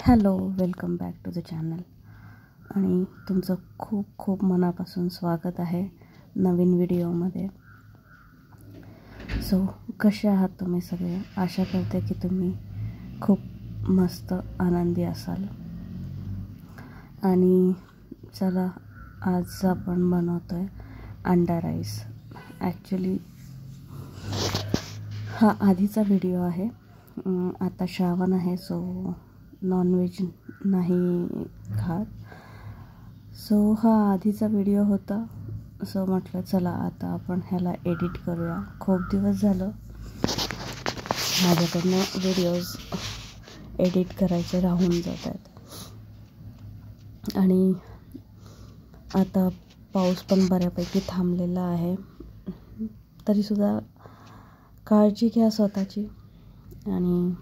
Hello, welcome back to the channel. आणि तुमचं खूप खूप मनापासून स्वागत आहे नवीन व्हिडिओमध्ये. सो कसे आहात तुम्ही सगळे? आशा करते की तुम्ही खूप मस्त आनंदी असाल. आणि चला, आज आपण बनवतो आहे अंडा राईस. ॲक्च्युली हा आधीचा व्हिडिओ आहे. आता श्रावण आहे, सो नॉनव्हेज नाही खात. सो हा आधीचा व्हिडिओ होता. सो म्हटलं चला आता आपण ह्याला एडिट करूया. खूप दिवस झालं माझ्याकडनं व्हिडिओज एडिट करायचे राहून जात आहेत. आणि आता पाऊस पण बऱ्यापैकी थांबलेला आहे. तरीसुद्धा काळजी घ्या स्वतःची. आणि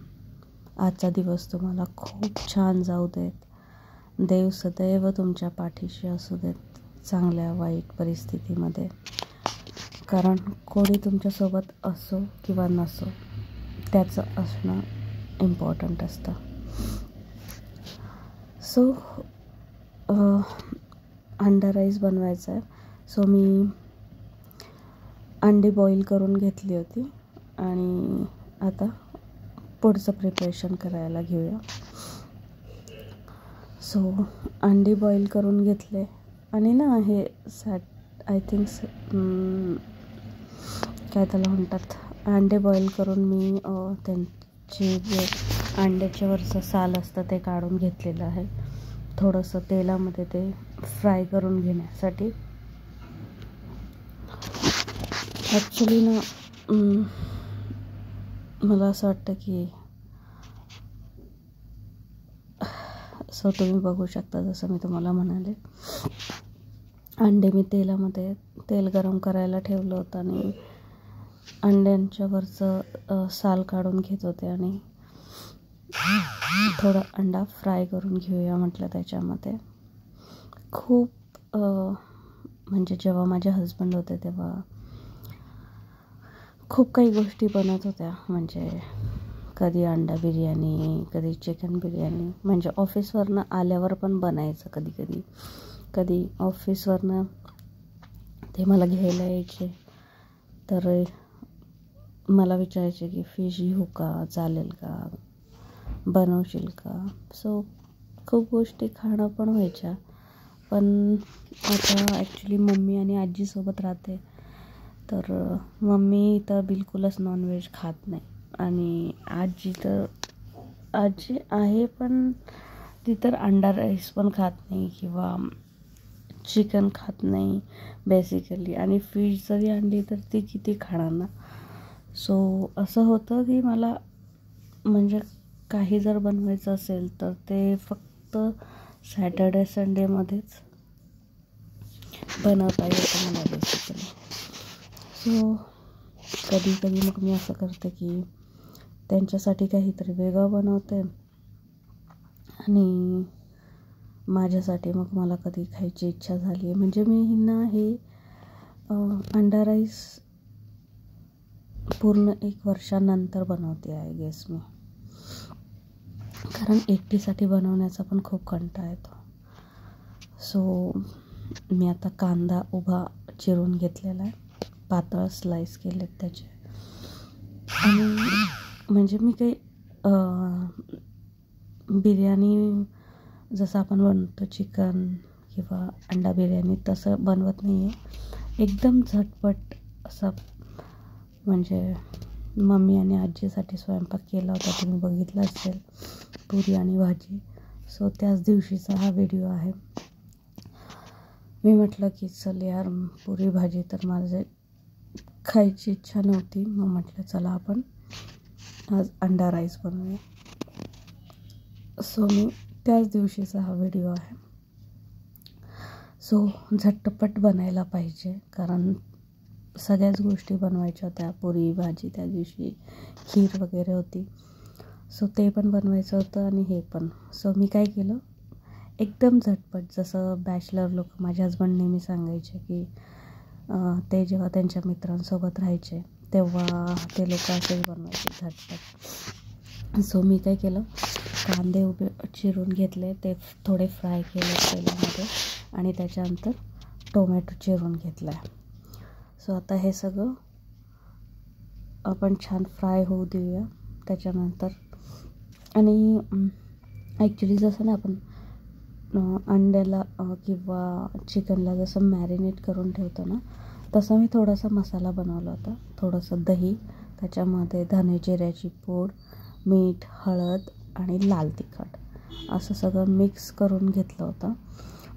आजचा दिवस तुम्हाला खूप छान जाऊ देत. देव सदैव तुमच्या पाठीशी असू देत, चांगल्या वाईट परिस्थितीमध्ये. कारण कोणी तुमच्यासोबत असो किंवा नसो, त्याचं असणं इम्पॉर्टंट असतं. सो अंडा राईस बनवायचा आहे. सो मी अंडी बॉईल करून घेतली होती आणि आता पुढचं प्रिपरेशन करायला घेऊया. सो अंडी बॉईल करून घेतले आणि ना हे आय थिंक काय त्याला म्हणतात, अंडे बॉईल करून मी त्यांचे जे अंड्याच्यावरचं साल असतं ते काढून घेतलेलं आहे. थोडंसं तेलामध्ये ते फ्राय करून घेण्यासाठी. ॲक्च्युली ना मला असं वाटतं की सो तुम्ही बघू शकता, जसं मी तुम्हाला म्हणाले, अंडे मी तेलामध्ये तेल गरम करायला ठेवलं होतं आणि अंड्यांच्यावरचं साल काढून घेत होते आणि थोडा अंडा फ्राय करून घेऊया म्हटलं त्याच्यामध्ये. खूप म्हणजे जेव्हा माझे हजबंड होते तेव्हा खूप काही गोष्टी बनत होत्या. म्हणजे कधी अंडा बिर्याणी, कधी चिकन बिर्याणी. म्हणजे ऑफिसवरनं आल्यावर पण बनायचं कधी ऑफिसवरनं ते मला घ्यायला यायचे तर मला विचारायचे की फिश घेऊ का, चालेल का, बनवशील का. सो खूप गोष्टी खाणं पण व्हायच्या. पण आता ॲक्च्युली मम्मी आणि आजीसोबत राहते, तर मम्मी तर बिलकुलच नॉनव्हेज खात नाही. आणि आजी आहे पण ती तर अंडा राईस पण खात नाही किंवा चिकन खात नाही बेसिकली. आणि फिश जरी आणली तर ती किती खाणार ना. सो असं होतं की मला म्हणजे काही जर बनवायचं असेल तर ते फक्त सॅटर्डे संडेमध्येच बनवता येतं मला बेसिकली. सो कधी मग मी असं करते की त्यांच्यासाठी काहीतरी वेगळं बनवते आणि माझ्यासाठी मग मला कधी खायची इच्छा झाली आहे. म्हणजे मी ना हे अंडा राईस पूर्ण 1 वर्षानंतर बनवते आहे गेस मी. कारण एकटीसाठी बनवण्याचा पण खूप कंटाळा येतो. सो मी आता कांदा उभा चिरून घेतलेला आहे, पातळ स्लाइस केलेत त्याचे. आणि म्हणजे मी काही बिर्याणी जसं आपण बनवतो चिकन किंवा अंडा बिर्याणी तसं बनवत नाही आहे. एकदम झटपट असं. म्हणजे मम्मी आणि आजीसाठी स्वयंपाक केला होता, तुम्ही बघितला असेल, पुरी आणि भाजी. सो त्याच दिवशीचा हा व्हिडिओ आहे. मी म्हटलं की चल यार, पुरी भाजी तर माझे खायची इच्छा नव्हती. मग म्हटलं चला आपण आज अंडा राईस बनवूया. सो मी त्याच दिवशीचा हा व्हिडिओ आहे. सो झटपट बनायला पाहिजे, कारण सगळ्याच गोष्टी बनवायच्या होत्या. पुरी भाजी त्या दिवशी, खीर वगैरे होती. सो ते पण बनवायचं होतं आणि हे पण. सो मी काय केलं, एकदम झटपट, जसं बॅचलर लोक माझे हजबंड नेहमी सांगायचे की ते जेव्हा त्यांच्या मित्रांसोबत राहायचे तेव्हा ते लोक असेच बनवायचे झटपट. सो मी काय केलं, कांदे उभे चिरून घेतले, ते थोडे फ्राय केले तेलामध्ये आणि त्याच्यानंतर टोमॅटो चिरून घेतला आहे. सो आता हे सगळं आपण छान फ्राय होऊ देऊया. त्याच्यानंतर आणि ॲक्च्युली जसं ना आपण अंड्याला किंवा चिकनला जसं मॅरिनेट करून ठेवतो ना, तसं मी थोडासा मसाला बनवला होता. थोडंसं दही, त्याच्यामध्ये धने जिऱ्याची पूड, मीठ, हळद आणि लाल तिखट असं सगळं मिक्स करून घेतलं होतं.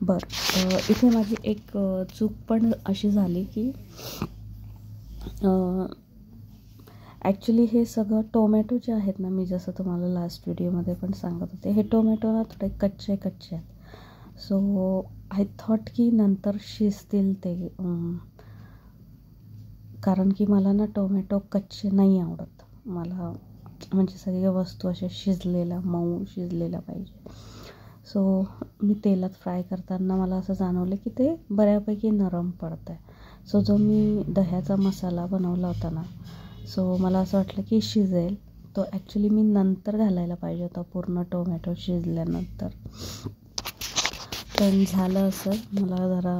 बरं, इथे माझी एक चूक पण अशी झाली की ॲक्च्युली हे सगळं टोमॅटो जे आहेत ना, मी जसं तुम्हाला लास्ट व्हिडिओमध्ये पण सांगत होते, हे टोमॅटो ना थोडे कच्चे आहेत. सो आय थॉट की नंतर शिजतील ते, कारण की मला ना टोमॅटो कच्चे नाही आवडत. मला म्हणजे सगळ्या वस्तू अशा शिजलेल्या, मऊ शिजलेल्या पाहिजे. सो मी तेलात फ्राय करताना मला असं जाणवलं की ते बऱ्यापैकी नरम पडतं आहे. सो जो मी दह्याचा मसाला बनवला होता ना, सो मला असं वाटलं की शिजेल. तो ॲक्च्युली मी नंतर घालायला पाहिजे होता, पूर्ण टोमॅटो शिजल्यानंतर. पण झालं असं, मला जरा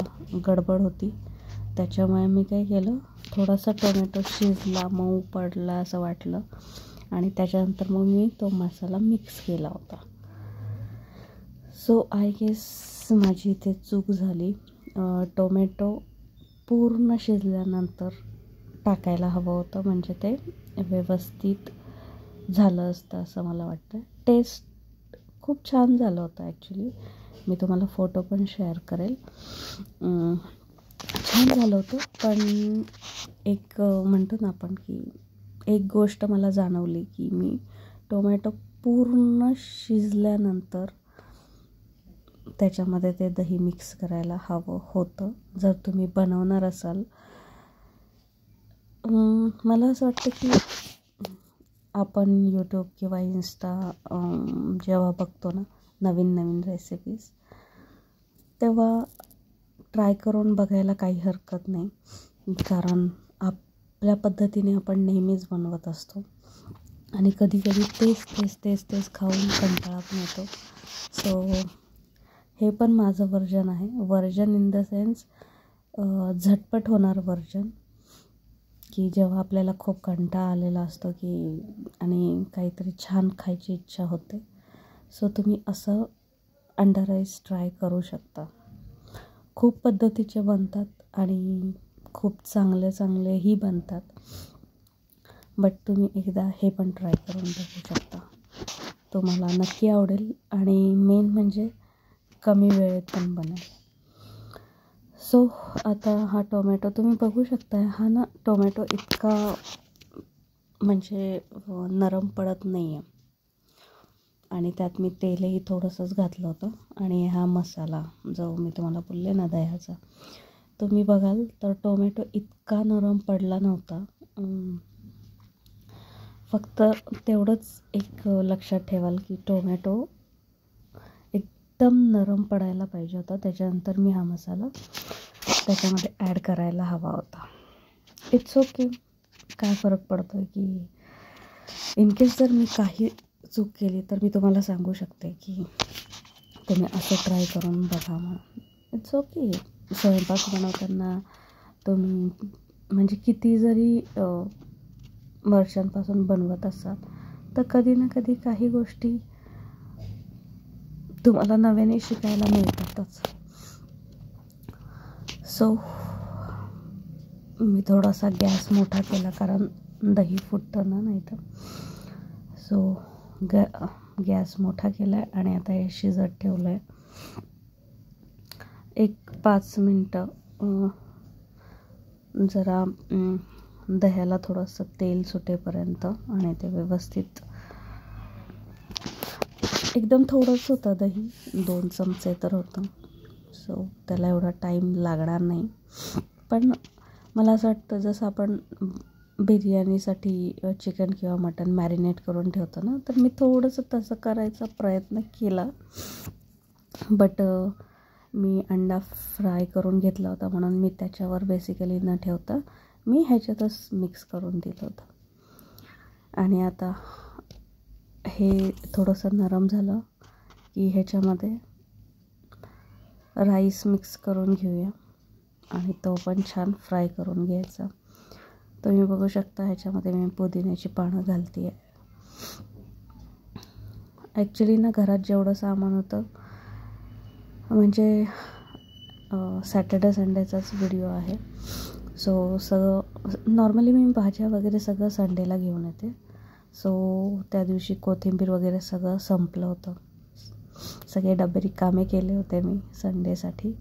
गडबड होती, त्याच्यामुळे मी काय केलं, थोडासा टोमॅटो शिजला, मऊ पडला असं वाटलं आणि त्याच्यानंतर मग मी तो मसाला मिक्स केला होता. सो आय गेस माझी इथे चूक झाली. टोमॅटो पूर्ण शिजल्यानंतर टाकायला हवं होतं, म्हणजे ते व्यवस्थित झालं असतं असं मला वाटतं. टेस्ट खूप छान झालं होतं ॲक्च्युली. मी तुम्हाला फोटो पण शेअर करेल. छान झालं होतं. पण एक म्हणतो ना आपण की एक गोष्ट मला जाणवली की मी टोमॅटो पूर्ण शिजल्यानंतर त्याच्यामध्ये ते दही मिक्स करायला हवं होतं, जर तुम्ही बनवणार असाल. मला असं वाटतं की आपण यूट्यूब किंवा इंस्टा जेव्हा बघतो ना नवीन रेसिपीज, तेव्हा ट्राय करून बघायला काही हरकत नाही, कारण आपल्या पद्धतीने आपण नेहमीच बनवत असतो आणि कधीकधी तेच खाऊन कंटाळा पण येतो. सो हे पण माझं व्हर्जन आहे. व्हर्जन इन द सेन्स झटपट होणार व्हर्जन, की जेव्हा आपल्याला खूप कंटाळा आलेला असतो की आणि काहीतरी छान खायची इच्छा होते. सो तुम्ही असं अंडा राईस ट्राय करू शकता. खूप पद्धतीचे बनतात आणि खूप चांगलेही बनतात. बट तुम्ही एकदा हे पण ट्राय करून बघू शकता. तुम्हाला नक्की आवडेल आणि मेन म्हणजे कमी वेळेत पण बनेल. सो आता हा टोमॅटो तुम्ही बघू शकता. हा ना टोमॅटो इतका म्हणजे नरम पडत नाही आहे आणि त्यात मी तेलही थोडंसंच घातलं होतं. आणि हा मसाला जो मी तुम्हाला बोलले ना दह्याचा, तुम्ही बघाल तर टोमॅटो इतका नरम पडला नव्हता. फक्त तेवढंच एक लक्षात ठेवाल की टोमॅटो एकदम नरम पडायला पाहिजे होता. त्याच्यानंतर मी हा मसाला त्याच्यामध्ये ॲड करायला हवा होता. इट्स ओके, काय फरक पडतो आहे की इनकेस जर मी काही चूक केली तर मी तुम्हाला सांगू शकते की तुम्ही असं ट्राय करून बघा म्हणून. It's okay. स्वयंपाक बनवताना तुम्ही म्हणजे किती जरी वर्षांपासून बनवत असाल तर कधी ना कधी काही गोष्टी तुम्हाला नव्याने शिकायला मिळतातच. सो मी थोडासा गॅस मोठा केला, कारण दही फुटतं ना नाही तर. सो गॅस मोठा केला आहे आणि आता हे शिजत ठेवलं आहे. एक 5 मिनटं जरा दह्याला थोडंसं तेल सुटेपर्यंत, आणि ते व्यवस्थित एकदम थोडंच होतं दही, 2 चमचे तर होतं. सो त्याला एवढा टाईम लागणार नाही. पण मला असं वाटतं जसं आपण बिर्याणीसाठी चिकन किंवा मटण मॅरिनेट करून ठेवतो ना, तर मी थोडंसं तसं करायचा प्रयत्न केला. बट मी अंडा फ्राय करून घेतला होता म्हणून मी त्याच्यावर बेसिकली न ठेवता मी ह्याच्यातच मिक्स करून दिलं होतं. आणि आता हे थोडंसं नरम झालं की ह्याच्यामध्ये राईस मिक्स करून घेऊया आणि तो पण छान फ्राय करून घ्यायचा. तुम्ही बघू शकता ह्याच्यामध्ये मी पुदिन्याची पानं घालते आहे. ॲक्च्युली ना घरात जेवढं सामान होतं, म्हणजे सॅटर्डे संडेचाच व्हिडिओ आहे. सो सगळं नॉर्मली मी भाज्या वगैरे सगळं संडेला घेऊन येते. सो त्या दिवशी कोथिंबीर वगैरे सगळं संपलं होतं. सगळे डबे रिकामे केले होते मी संडेसाठी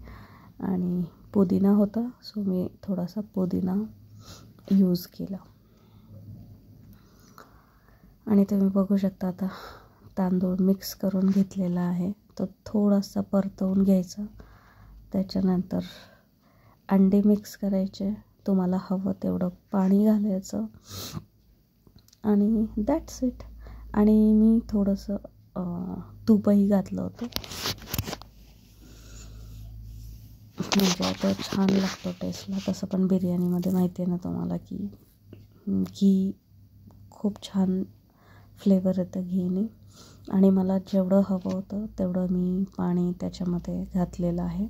आणि पुदिना होता. सो मी थोडासा पुदिना यूज केला. आणि तुम्ही बघू शकता आता तांदूळ मिक्स करून घेतलेला आहे. तो थोडासा परतवून घ्यायचा. त्याच्यानंतर अंडे मिक्स करायचे. तुम्हाला हवं तेवढं पाणी घालायचं आणि दॅट्स इट. आणि मी थोडंसं तूपही घातलं होतं, म्हणजे तो छान लागतो टेस्टला. तसं पण बिर्याणीमध्ये माहिती आहे ना तुम्हाला की घी खूप छान फ्लेवर येतं घीने. आणि मला जेवढं हवं होतं तेवढं मी पाणी त्याच्यामध्ये घातलेलं आहे.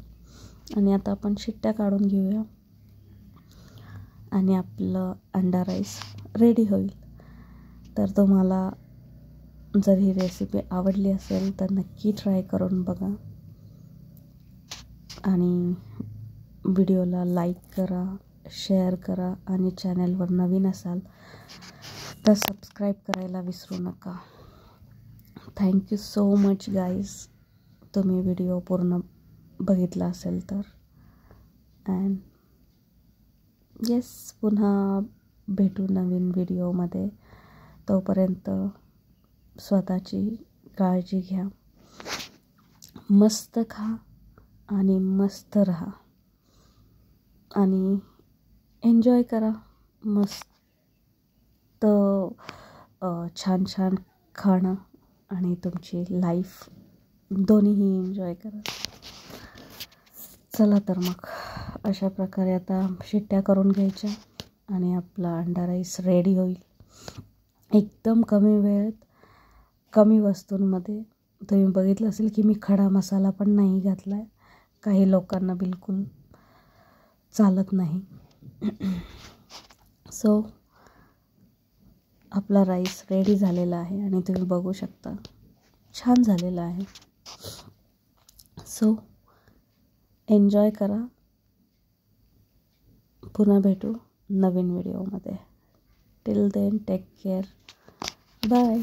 आणि आता आपण शिट्ट्या काढून घेऊया आणि आपलं अंडा राईस रेडी होईल. तर तुम्हाला जर ही रेसिपी आवडली असेल तर नक्की ट्राय करून बघा आणि व्हिडिओला लाईक करा, शेअर करा आणि चॅनलवर नवीन असाल तर सबस्क्राईब करायला विसरू नका. थँक्यू सो मच गाईज, तुम्ही व्हिडिओ पूर्ण बघितला असेल तर. अँड येस, पुन्हा भेटू नवीन व्हिडिओमध्ये. तोपर्यंत स्वतःची काळजी घ्या, मस्त खा आणि मस्त राहा आणि एन्जॉय करा. मस्त छान छान खाणं आणि तुमची लाईफ दोन्हीही एन्जॉय करा. चला तर मग अशा प्रकारे आता शिट्ट्या करून घ्यायच्या आणि आपला अंडा राईस रेडी होईल. एकदम कमी वेळेत, कमी वस्तूंमध्ये. तुम्ही बघितलं असेल की मी खडा मसाला पण नाही घातला आहे. काही लोकांना बिलकुल चालत नाही. सो आपला राईस रेडी झालेला आहे आणि तुम्ही बघू शकता छान झालेला आहे. सो एन्जॉय करा. पुन्हा भेटू नवीन व्हिडिओमध्ये. Till then take care. Bye.